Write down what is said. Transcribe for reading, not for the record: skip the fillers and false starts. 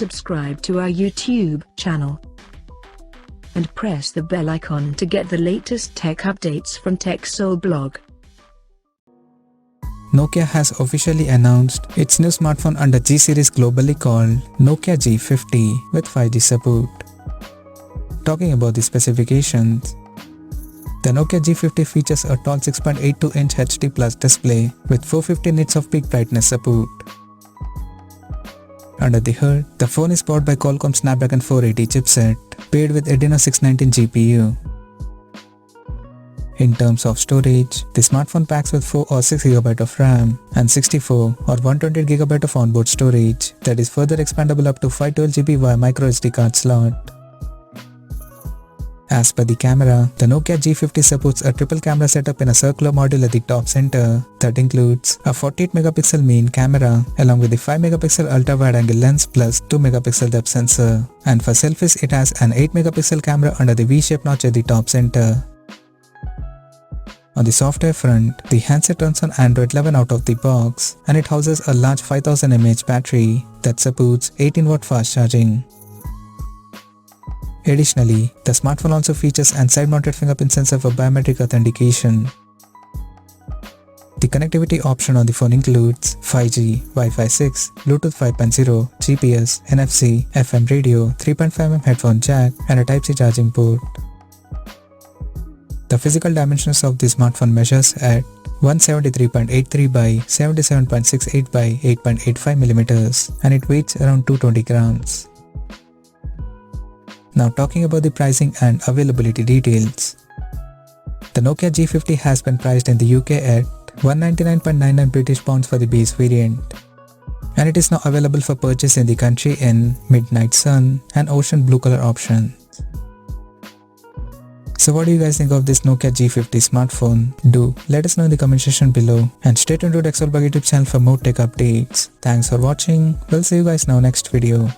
subscribe to our YouTube channel and press the bell icon to get the latest tech updates from TechSole Blog. Nokia has officially announced its new smartphone under G series globally called Nokia G50 with 5G support. Talking about the specifications, the Nokia G50 features a tall 6.82-inch HD Plus display with 450 nits of peak brightness support. Under the hood, the phone is powered by Qualcomm Snapdragon 480 chipset paired with Adreno 619 GPU. In terms of storage, the smartphone packs with 4 or 6GB of RAM and 64 or 128GB of onboard storage that is further expandable up to 512GB via microSD card slot. As per the camera, the Nokia G50 supports a triple camera setup in a circular module at the top center that includes a 48MP main camera along with the 5MP ultra wide angle lens plus 2MP depth sensor, and for selfies it has an 8MP camera under the V-shaped notch at the top center. On the software front, the handset runs on Android 11 out of the box and it houses a large 5000 mAh battery that supports 18W fast charging. Additionally, the smartphone also features an side-mounted fingerprint sensor for biometric authentication. The connectivity option on the phone includes 5G, Wi-Fi 6, Bluetooth 5.0, GPS, NFC, FM radio, 3.5mm headphone jack, and a Type-C charging port. The physical dimensions of the smartphone measures at 173.83 by 77.68 by 8.85mm and it weighs around 220 grams. Now talking about the pricing and availability details. The Nokia G50 has been priced in the UK at £199.99 British pounds for the base variant, and it is now available for purchase in the country in Midnight Sun and Ocean Blue color options. So what do you guys think of this Nokia G50 smartphone? Do let us know in the comment section below and stay tuned to TechSole Blog YouTube channel for more tech updates. Thanks for watching. We'll see you guys now next video.